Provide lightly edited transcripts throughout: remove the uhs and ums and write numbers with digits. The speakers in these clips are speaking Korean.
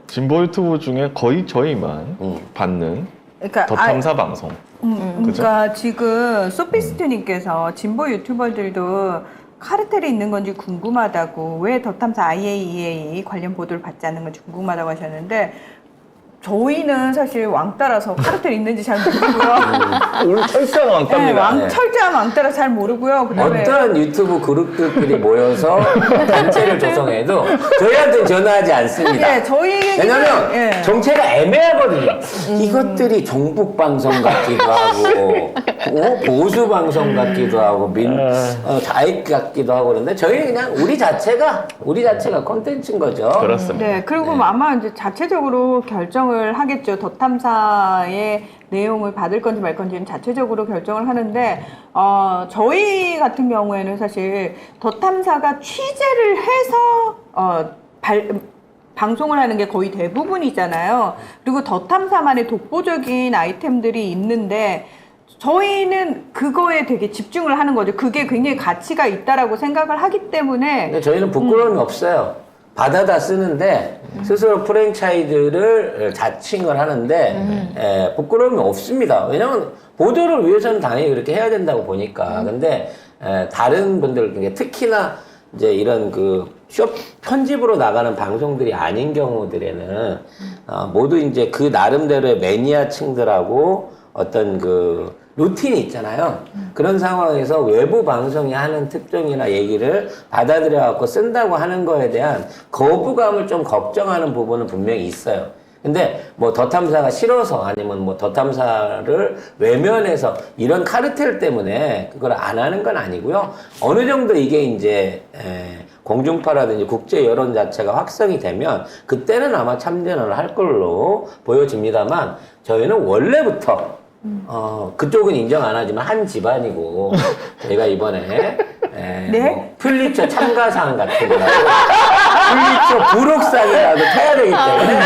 진보 유튜브 중에 거의 저희만 받는 그러니까 덧탐사 방송. 그러니까 지금 소피스트님께서 진보 유튜버들도 카르텔이 있는 건지 궁금하다고, 왜 덧탐사 IAEA 관련 보도를 받지 않는 건지 궁금하다고 하셨는데, 저희는 사실 왕따라서 카르텔 있는지 잘 모르고요. 우리 철저한 왕따입니다. 네, 철저한 왕따라 잘 모르고요. 그다음에 어떤 유튜브 그룹들끼리 모여서 단체를 조성해도 저희한테 전화하지 않습니다. 네, 저희 왜냐면 예. 정체가 애매하거든요. 이것들이 정북 방송 같기도 하고 보수 방송 같기도 하고 좌익 같기도 하고 그런데 저희 그냥 우리 자체가 콘텐츠인 거죠. 그렇습니다. 네, 그리고 아마 이제 자체적으로 결정을 하겠죠. 덧탐사의 내용을 받을 건지 말 건지는 자체적으로 결정을 하는데, 저희 같은 경우에는 사실 덧탐사가 취재를 해서 방송을 하는 게 거의 대부분이잖아요. 그리고 덧탐사만의 독보적인 아이템들이 있는데, 저희는 그거에 되게 집중을 하는 거죠. 그게 굉장히 가치가 있다라고 생각을 하기 때문에. 근데 저희는 부끄러움이 없어요. 받아다 쓰는데 스스로 프랜차이즈를 자칭을 하는데 부끄러움이 없습니다. 왜냐면 보도를 위해서는 당연히 그렇게 해야 된다고 보니까. 근데 다른 분들, 특히나 이제 이런 그 쇼 편집으로 나가는 방송들이 아닌 경우들에는 모두 이제 그 나름대로의 매니아층들하고 어떤 그 루틴이 있잖아요. 그런 상황에서 외부 방송이 하는 특종이나 얘기를 받아들여 갖고 쓴다고 하는 거에 대한 거부감을 좀 걱정하는 부분은 분명히 있어요. 근데 뭐 덧탐사가 싫어서 아니면 뭐 덧탐사를 외면해서 이런 카르텔 때문에 그걸 안 하는 건 아니고요. 어느 정도 이게 이제 공중파라든지 국제 여론 자체가 확산이 되면 그때는 아마 참전을 할 걸로 보여집니다만, 저희는 원래부터 그쪽은 인정 안 하지만 한 집안이고, 저희가 이번에 네? 뭐 퓰리처 참가상 같은 거라도 퓰리처 부록상이라도 타야 되기 때문에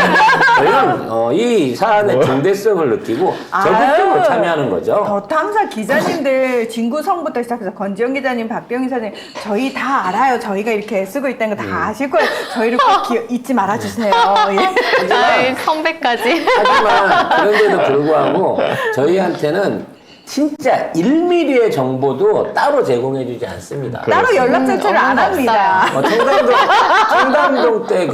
저희는 이 사안의 중대성을 느끼고 적극적으로 참여하는 거죠. 덧탐사 기자님들 진구성부터 시작해서 권지영 기자님, 박병희 기자님, 저희 다 알아요. 저희가 이렇게 쓰고 있다는 거 다 아실 거예요. 저희를 꼭 잊지 말아주세요. 예. 아이, 선배까지. 하지만 그런데도 불구하고 저희한테는 진짜 1mm의 정보도 따로 제공해주지 않습니다. 따로 연락 자체를 안 합니다. 청담동 때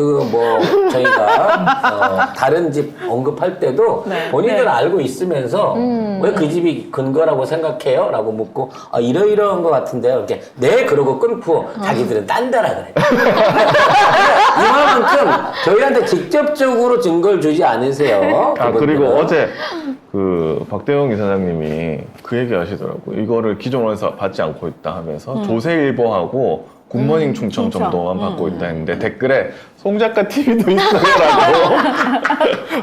저희가 다른 집 언급할 때도 네. 본인들 네. 알고 있으면서 왜 그 집이 근거라고 생각해요? 라고 묻고 이러이러한 것 같은데요. 이렇게 네 그러고 끊고 자기들은 딴 데라 그래. 이만큼 저희한테 직접적으로 증거를 주지 않으세요. 그리고 그분들은. 어제 그 박대영 이사장님이 그 얘기 하시더라고. 이거를 기존에서 받지 않고 있다 하면서 조세일보하고 굿모닝 충청 정도만 받고 있다 했는데 댓글에 송작가 TV도 있어요라고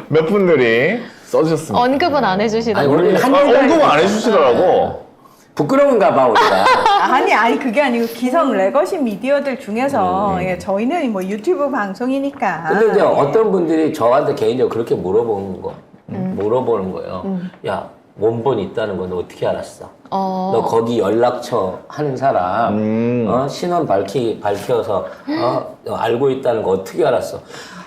몇 분들이 써주셨습니다. 언급은 안 아니, 해주시더라고요. 오늘 언급 안 해주시더라고. 부끄러운가 봐, 우리가. 아니 그게 아니고 기성 레거시 미디어들 중에서 예, 저희는 뭐 유튜브 방송이니까. 근데 이제 어떤 분들이 저한테 개인적으로 그렇게 물어보는 거예요. 야, 원본 있다는 건 너 어떻게 알았어? 너 거기 연락처 하는 사람, 신원 밝혀서, 너 알고 있다는 거 어떻게 알았어?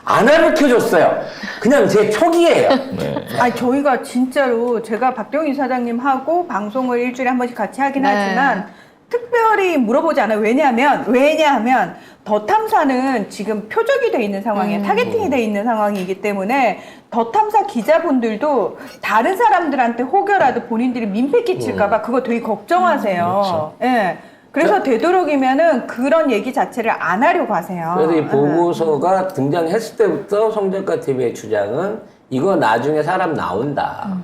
안 알려줬어요. 그냥 제 촉이에요. 네. 아니 저희가 진짜로 제가 박병희 사장님하고 방송을 일주일에 한 번씩 같이 하긴 네. 하지만 특별히 물어보지 않아요. 왜냐하면 덧탐사는 지금 표적이 돼 있는 상황이에요. 타겟팅이 돼 있는 상황이기 때문에 덧탐사 기자분들도 다른 사람들한테 혹여라도 본인들이 민폐 끼칠까봐 그거 되게 걱정하세요. 그렇죠. 예. 그래서 되도록이면은 그런 얘기 자체를 안 하려고 하세요. 그래서 이 보고서가 등장했을 때부터 송작가 TV의 주장은 이거 나중에 사람 나온다.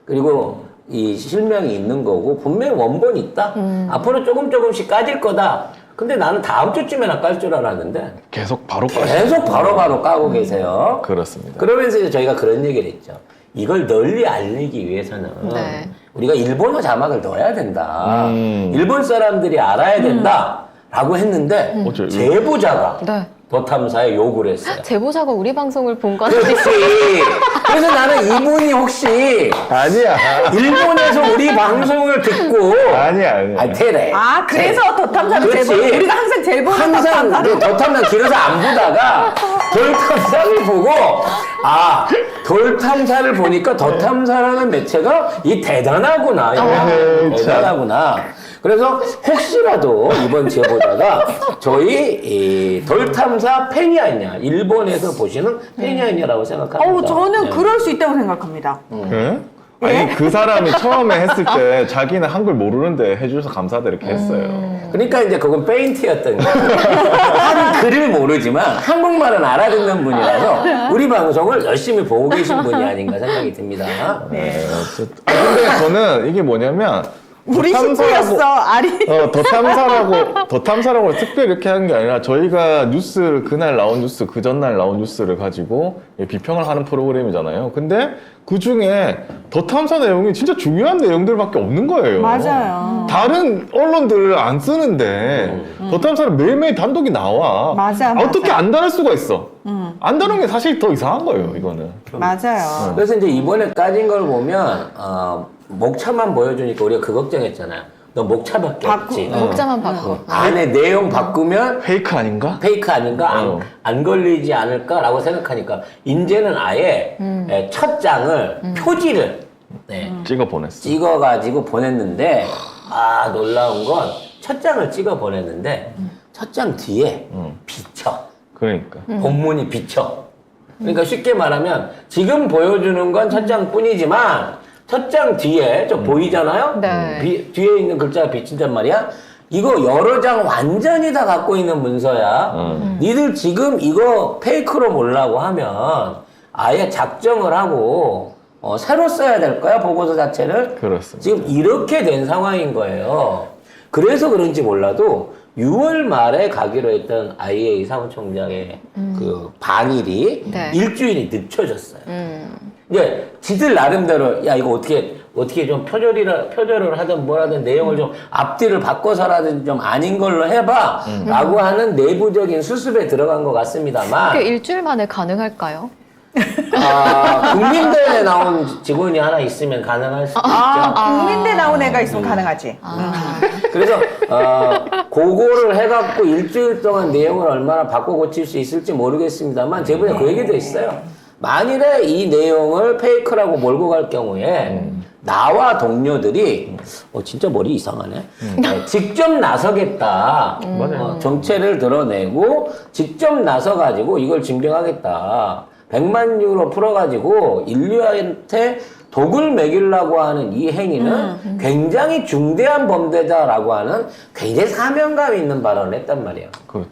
그리고 이 실명이 있는 거고 분명히 원본이 있다. 앞으로 조금씩 까질 거다. 근데 나는 다음 주쯤에나 깔 줄 알았는데 계속 바로 계속 바로바로 까고 계세요. 그렇습니다. 그러면서 이제 저희가 그런 얘기를 했죠. 이걸 널리 알리기 위해서는 네. 우리가 일본어 자막을 넣어야 된다. 일본 사람들이 알아야 된다. 라고 했는데 제보자가 네. 덧탐사에 욕을 했어요. 제보자가 우리 방송을 본 건 그렇지. 그래서 나는 이분이 혹시 아니야. 일본에서 우리 방송을 듣고 아니야. 테레. 그래서 덧탐사를 그렇지. 우리가 항상 제보를 항상 덧탐사 길어서 안 보다가 돌탐사를 보고 돌탐사를 보니까 더탐사라는 매체가 이 대단하구나. 대단하구나. 그래서 혹시라도 이번 제보자가 저희 이 돌탐사 팬이 아니냐, 일본에서 보시는 팬이 아니냐라고 생각합니다. 저는 네. 그럴 수 있다고 생각합니다. 그래? 아니 그 사람이 처음에 했을 때 자기는 한글 모르는데 해줘서 감사하다 이렇게 했어요. 그러니까 이제 그건 페인트였던 거예요. 한 글을 모르지만 한국말은 알아듣는 분이라서 우리 방송을 열심히 보고 계신 분이 아닌가 생각이 듭니다. 네, 어쨌든. 근데 저는 이게 뭐냐면 우리 더 탐사라고- 식구였어, 아리. 더 탐사라고 특별히 이렇게 하는 게 아니라 저희가 뉴스를 그날 나온 뉴스, 그 전날 나온 뉴스를 가지고 비평을 하는 프로그램이잖아요. 근데 그 중에 더 탐사 내용이 진짜 중요한 내용들밖에 없는 거예요. 맞아요. 다른 언론들 안 쓰는데 더 탐사는 매일매일 단독이 나와. 맞아. 어떻게 안 다룰 수가 있어? 안 다루는 게 사실 더 이상한 거예요, 이거는. 맞아요. 그래서 이제 이번에 까진 걸 보면 목차만 보여주니까 우리가 그 걱정했잖아요. 너 목차밖에 없지. 목자만 바꿔. 안에 내용 바꾸면 페이크 아닌가? 페이크 아닌가? 안 걸리지 않을까라고 생각하니까 이제는 아예 첫 장을 표지를 찍어 보냈어. 찍어가지고 보냈는데 놀라운 건 첫 장을 찍어 보냈는데 첫 장 뒤에 비쳐. 그러니까. 본문이 비쳐. 그러니까 쉽게 말하면 지금 보여주는 건 첫 장뿐이지만 첫 장 뒤에 저 보이잖아요? 네. 뒤에 있는 글자가 비친단 말이야. 이거 여러 장 완전히 다 갖고 있는 문서야. 니들 지금 이거 페이크로 보려고 하면 아예 작정을 하고 새로 써야 될 거야, 보고서 자체를. 그렇습니다. 지금 이렇게 된 상황인 거예요. 그래서 그런지 몰라도 6월 말에 가기로 했던 IAEA 사무총장의 그 방일이 네. 일주일이 늦춰졌어요. 이제 지들 나름대로 야 이거 어떻게 좀 표절을 하든 뭐라든 내용을 좀 앞뒤를 바꿔서라든 좀 아닌 걸로 해봐 라고 하는 내부적인 수습에 들어간 것 같습니다만 그게 일주일 만에 가능할까요? 국민대에 나온 직원이 하나 있으면 가능할 수 있죠. 국민대 나온 애가 있으면 가능하지. 그래서 그거를 해갖고 일주일 동안 내용을 얼마나 바꿔 고칠 수 있을지 모르겠습니다만 제보에 그 얘기도 있어요. 만일에 이 내용을 페이크라고 몰고 갈 경우에 나와 동료들이 진짜 머리 이상하네. 직접 나서겠다. 정체를 드러내고 직접 나서가지고 이걸 증명하겠다. 100만 유로 풀어가지고 인류한테 독을 먹이려고 하는 이 행위는 굉장히 중대한 범죄다라고 하는 굉장히 사명감 있는 발언을 했단 말이에요. 그렇죠.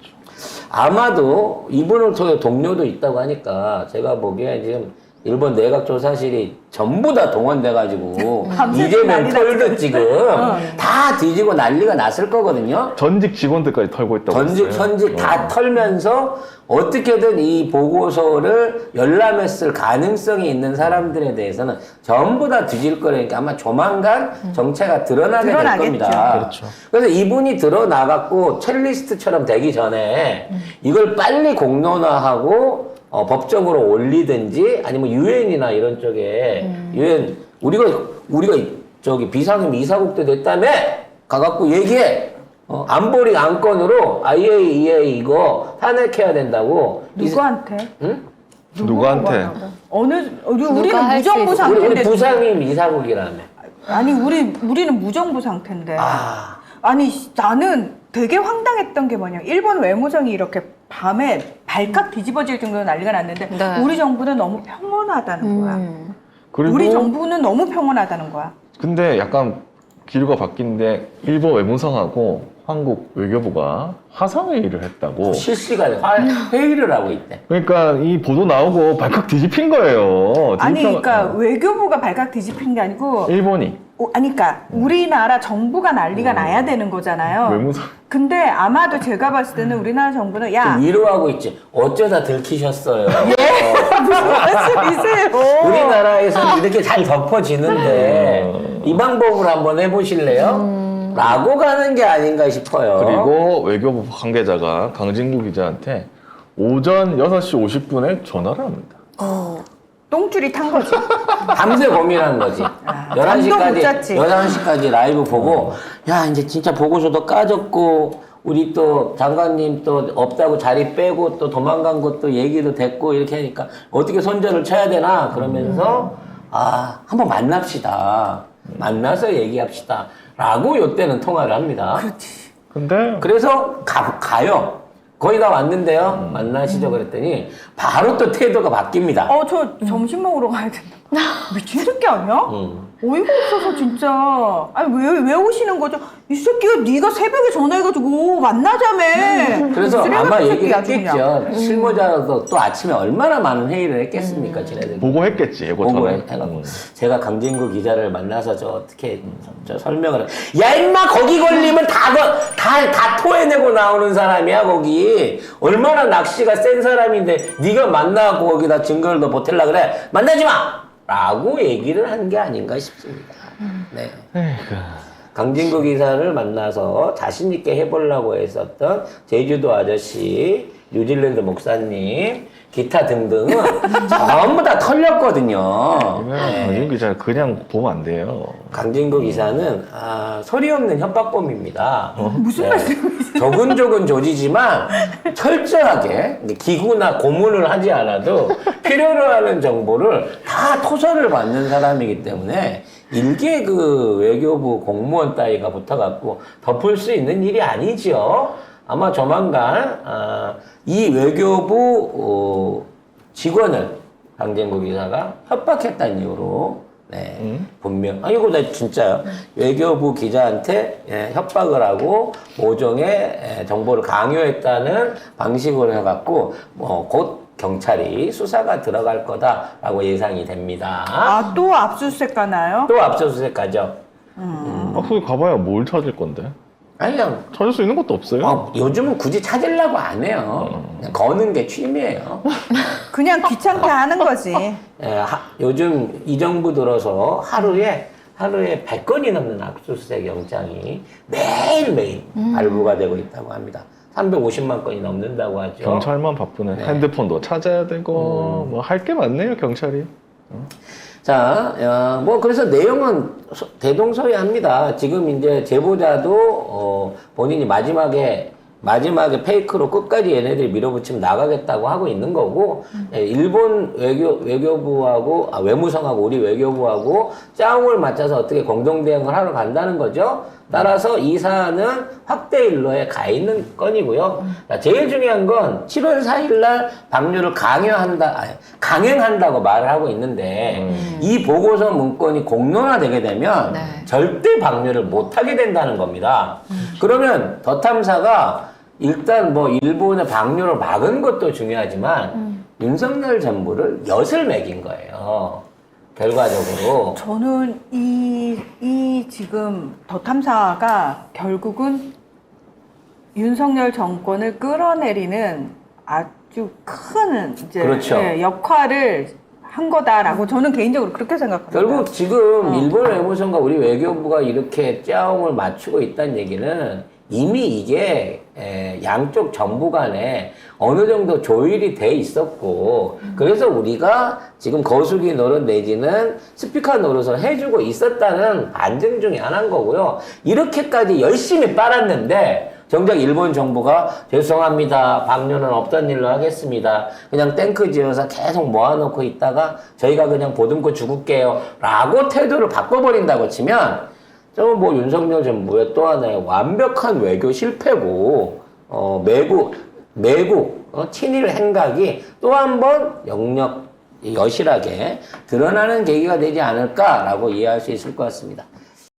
아마도 이분을 통해 동료도 있다고 하니까 제가 보기에 지금 일본 내각조사실이 전부 다 동원돼가지고 이재명 난리 털듯 지금 다 뒤지고 난리가 났을 거거든요. 전직 직원들까지 털고 있다고 했어요. 전직 다 털면서 어떻게든 이 보고서를 열람했을 가능성이 있는 사람들에 대해서는 전부 다 뒤질 거니까 아마 조만간 정체가 드러나게 될 드러나겠죠. 겁니다. 그렇죠. 그래서 이분이 드러나갖고 첼리스트처럼 되기 전에 이걸 빨리 공론화하고 법적으로 올리든지 아니면 유엔이나 이런 쪽에 유엔 우리가 저기 비상임 이사국도 됐다며 가갖고 얘기해. 안보리 안건으로 IAEA 이거 탄핵해야 된다고. 누구한테? 응? 누구한테? 우리는 할수 무정부 있어? 우리 상태인데. 부상임 이사국이라며. 아니, 우리는 무정부 상태인데. 아니, 나는 되게 황당했던 게 뭐냐. 일본 외무성이 이렇게 밤에 발칵 뒤집어질 정도로 난리가 났는데, 네. 우리 정부는 너무 평온하다는 거야. 그리고 우리 정부는 너무 평온하다는 거야. 근데 약간 기류가 바뀐데 일본 외무성하고 한국 외교부가 화상회의를 했다고. 실시간에 회의를 하고 있대. 그러니까 이 보도 나오고 발칵 뒤집힌 거예요. 아니, 뒤집혀- 그러니까 외교부가 발칵 뒤집힌 게 아니고, 일본이 아니, 그러니까 우리나라 정부가 난리가 나야 되는 거잖아요. 외무성 근데 아마도 제가 봤을 때는 우리나라 정부는 좀 위로하고 있지. 어쩌다 들키셨어요. 무슨 말씀이세요? 우리나라에서는 이렇게 잘 덮어지는데 이 방법으로 한번 해보실래요? 라고 가는 게 아닌가 싶어요. 그리고 외교부 관계자가 강진구 기자한테 오전 6시 50분에 전화를 합니다. 똥줄이 탄 거지. 밤새 고민한 거지. 잠도 못 잤지. 11시까지 라이브 보고, 야, 이제 진짜 보고서도 까졌고, 우리 또 장관님 또 없다고 자리 빼고 또 도망간 것도 얘기도 됐고 이렇게 하니까 어떻게 손절을 쳐야 되나 그러면서 한번 만납시다. 만나서 얘기합시다. 라고 요때는 통화를 합니다. 그렇지. 근데 그래서 가요. 거의 다 왔는데요. 만나시죠 그랬더니 바로 또 태도가 바뀝니다. 저 점심 먹으러 가야 된다. 미친 새끼 아니야? 어이가 없어서 진짜. 아니 왜 오시는 거죠? 이 새끼가 네가 새벽에 전화해가지고 만나자며. 그래서 쓰레기 아마 같은 얘기를 새끼야, 아주 그냥. 했겠죠. 실무자라도 또 아침에 얼마나 많은 회의를 했겠습니까, 지네들. 보고했겠지 예고 보고 전에. 해갖고 제가 강진구 기자를 만나서 저 어떻게 저 설명을 야 임마 거기 걸리면 다 토해내고 나오는 사람이야 거기 얼마나 낚시가 센 사람인데 네가 만나고 거기다 증거를 더 보탤라 그래 만나지 마 라고 얘기를 한 게 아닌가 싶습니다. 네. 강진구 기사를 만나서 자신 있게 해보려고 했었던 제주도 아저씨, 뉴질랜드 목사님, 기타 등등은 전부 다 털렸거든요. 강진 기자 그냥 보면 안 돼요. 강진구 기사는 소리 없는 협박범입니다. 무슨 말씀이세요? 조근조근 조지지만 철저하게 기구나 고문을 하지 않아도 필요로 하는 정보를 다 토설을 받는 사람이기 때문에 일개 그 외교부 공무원 따위가 붙어갖고 덮을 수 있는 일이 아니지요. 아마 조만간 이 외교부 직원을 강진구 기사가 협박했다는 이유로 분명 이거 나 진짜요. 외교부 기자한테 협박을 하고 모종의 정보를 강요했다는 방식으로 해갖고 곧 경찰이 수사가 들어갈 거다라고 예상이 됩니다. 또 압수수색 가나요? 또 압수수색 가죠. 거기 가봐야 뭘 찾을 건데? 아니 그냥 찾을 수 있는 것도 없어요. 요즘은 굳이 찾으려고 안 해요. 그냥 거는 게 취미예요. 그냥 귀찮게 하는 거지. 요즘 이 정부 들어서 하루에 100건이 넘는 압수수색 영장이 매일매일 발부가 되고 있다고 합니다. 350만 건이 넘는다고 하죠. 경찰만 바쁘네. 핸드폰도 찾아야 되고 뭐 할 게 많네요 경찰이. 자, 그래서 내용은 대동소이합니다. 지금 이제 제보자도, 본인이 마지막에 페이크로 끝까지 얘네들이 밀어붙이면 나가겠다고 하고 있는 거고, 일본 외교부하고, 외무성하고 우리 외교부하고 짜움을 맞춰서 어떻게 공동대응을 하러 간다는 거죠. 따라서 이 사안은 확대 일로에 가 있는 건이고요. 제일 중요한 건 7월 4일날 방류를 강행한다고 말을 하고 있는데 이 보고서 문건이 공론화되게 되면 절대 방류를 못하게 된다는 겁니다. 그러면 더 탐사가 일단 일본의 방류를 막은 것도 중요하지만 윤석열 정부를 엿을 매긴 거예요. 결과적으로. 저는 이 지금 더 탐사가 결국은 윤석열 정권을 끌어내리는 아주 큰 이제 그렇죠. 역할을 한 거다라고 저는 개인적으로 그렇게 생각합니다. 결국 지금 일본 외무성과 우리 외교부가 이렇게 짜움을 맞추고 있다는 얘기는 이미 이게 양쪽 정부 간에 어느 정도 조율이 돼 있었고 그래서 우리가 지금 거수기 노릇 내지는 스피커 노릇을 해주고 있었다는 반증 중에 하나인 거고요. 이렇게까지 열심히 빨았는데 정작 일본 정부가 죄송합니다. 방류는 없던 일로 하겠습니다. 그냥 탱크 지어서 계속 모아놓고 있다가 저희가 그냥 보듬고 죽을게요. 라고 태도를 바꿔버린다고 치면 윤석열 정부의 또 하나의 완벽한 외교 실패고, 매국, 친일 행각이 또 한 번 여실하게 드러나는 계기가 되지 않을까라고 이해할 수 있을 것 같습니다.